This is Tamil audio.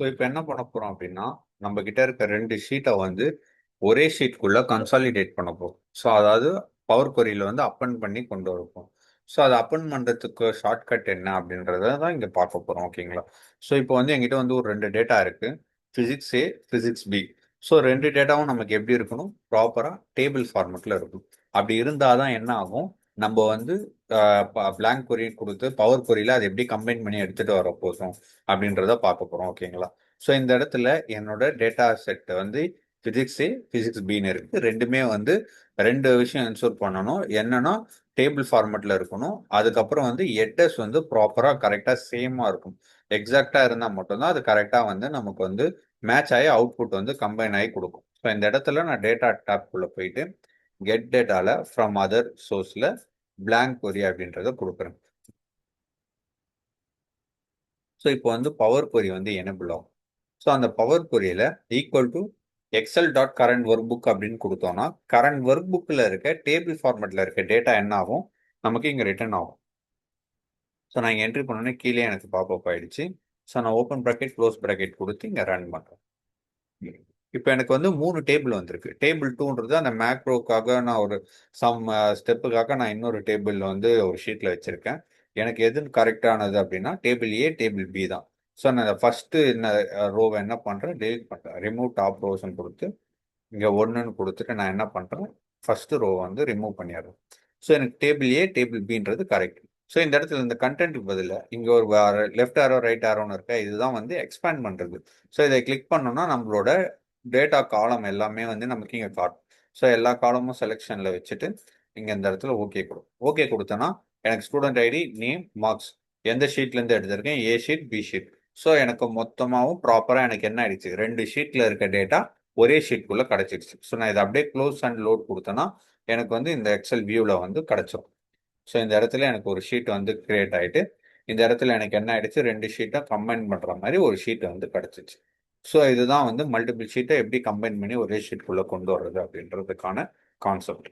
ஸோ இப்போ என்ன பண்ண போறோம் அப்படின்னா, நம்ம கிட்ட இருக்க 2 ஷீட்டை வந்து ஒரே ஷீட்குள்ள கன்சாலிடேட் பண்ண போறோம். ஸோ அதாவது பவர் கொரியில வந்து அப்பன் பண்ணி கொண்டு வரப்போம். ஸோ அதை அப்பன் பண்றதுக்கு ஷார்ட்கட் என்ன அப்படின்றத தான் இங்க பார்க்க போறோம். ஓகேங்களா? ஸோ இப்போ வந்து என்கிட்ட வந்து ஒரு 2 டேட்டா இருக்கு. பிசிக்ஸ் ஏ, பிசிக்ஸ் பி. ஸோ 2 டேட்டாவும் நமக்கு எப்படி இருக்கணும்? ப்ராப்பரா டேபிள் ஃபார்மெட்ல இருக்கும். அப்படி இருந்தாதான் என்ன ஆகும்? நம்ம வந்து பிளாங்க் கொரி கொடுத்து பவர் கொரியில அதை எப்படி கம்பைன் பண்ணி எடுத்துட்டு வர போதும் அப்படின்றத பார்க்க போறோம். ஓகேங்களா? ஸோ இந்த இடத்துல என்னோட டேட்டா செட் வந்து பிசிக்ஸ் ஏ, பிசிக்ஸ் பின்னு இருக்கு. ரெண்டுமே வந்து 2 விஷயம் என்ஷூர் பண்ணணும். என்னன்னா டேபிள் ஃபார்மெட்ல இருக்கணும். அதுக்கப்புறம் வந்து எட்டஸ் வந்து ப்ராப்பரா கரெக்டா சேமா இருக்கும். எக்ஸாக்டா இருந்தா மட்டும்தான் அது கரெக்டா வந்து நமக்கு வந்து மேட்ச் ஆகி அவுட்புட் வந்து கம்பைன் ஆகி கொடுக்கும். ஸோ இந்த இடத்துல நான் டேட்டா டேப்குள்ள போயிட்டு கெட் டேட்டால ஃப்ரம் அதர் சோர்ஸ்ல பிளாங்க் கொரி அப்படின்றத கொடுக்குறேன். ஸோ இப்போ வந்து பவர் கொரி வந்து எனபிள் ஆகும். ஸோ அந்த பவர் கொரியில equal to Excel dot current workbook அப்படின்னு கொடுத்தோம்னா கரண்ட் ஒர்க் புக்கில் இருக்க டேபிள் ஃபார்மெட்ல இருக்க டேட்டா என்ன ஆகும்? நமக்கு இங்கே ரிட்டர்ன் ஆகும். ஸோ நான் இங்கே என்ட்ரி பண்ணோன்னே கீழே எனக்கு பாப்அப் ஆயிடுச்சு. ஸோ நான் ஓப்பன் ப்ராக்கெட் க்ளோஸ் ப்ராக்கெட் கொடுத்து இங்கே ரன் பண்ணுறேன். இப்போ எனக்கு வந்து 3 டேபிள் வந்திருக்கு. டேபிள் 2ன்றது அந்த மேக்ரோக்காக நான் ஒரு சம் ஸ்டெப்புக்காக நான் இன்னொரு டேபிள் வந்து ஒரு ஷீட்ல வச்சிருக்கேன். எனக்கு எது கரெக்டானது அப்படின்னா டேபிள் ஏ, டேபிள் பி தான். ஸோ நான் ஃபர்ஸ்ட் இந்த ரோவை என்ன பண்றேன்? டெலிட் பண்றேன். ரிமூவ் டாப் ரோஸ்ன்னு கொடுத்து இங்க 1ன்னு கொடுத்துட்டு நான் என்ன பண்றேன்? ஃபர்ஸ்ட் ரோ வந்து ரிமூவ் பண்ணிடுறேன். ஸோ எனக்கு டேபிள் ஏ, டேபிள் பின்றது கரெக்ட். ஸோ இந்த இடத்துல இந்த கண்டென்ட்டுக்கு பதிலா இங்க ஒரு லெஃப்ட் ஆரோ ரைட் ஆரோன்னு இருக்கா, இதுதான் வந்து எக்ஸ்பேண்ட் பண்றது. ஸோ இதை கிளிக் பண்ணோம்னா நம்மளோட டேட்டா காலம் எல்லாமே வந்து நமக்கு இங்க காட்டும். ஸோ எல்லா காலமும் செலெக்ஷன்ல வச்சுட்டு இங்க இந்த இடத்துல ஓகே கொடு. ஓகே கொடுத்தேன்னா எனக்கு ஸ்டூடெண்ட் ஐடி, நேம், மார்க்ஸ் எந்த ஷீட்ல இருந்து எடுத்திருக்கேன், ஏ ஷீட், பி ஷீட். ஸோ எனக்கு மொத்தமாகவும் ப்ராப்பரா எனக்கு என்ன ஆயிடுச்சு? 2 ஷீட்ல இருக்க டேட்டா ஒரே ஷீட்குள்ள கிடைச்சிருச்சு. ஸோ நான் இதை அப்படியே க்ளோஸ் அண்ட் லோட் கொடுத்தேன்னா எனக்கு வந்து இந்த எக்ஸல் வியூல வந்து கிடைச்சிரும். ஸோ இந்த இடத்துல எனக்கு ஒரு ஷீட் வந்து கிரியேட் ஆயிட்டு இந்த இடத்துல எனக்கு என்ன ஆயிடுச்சு? 2 ஷீட்டை கம்பைன் பண்ற மாதிரி ஒரு ஷீட் வந்து கிடைச்சிச்சு. ஸோ இதுதான் வந்து மல்டிபிள் ஷீட்டை எப்படி கம்பைன் பண்ணி ஒரே ஷீட்குள்ள கொண்டு வர்றது அப்படின்றதுக்கான கான்செப்ட்.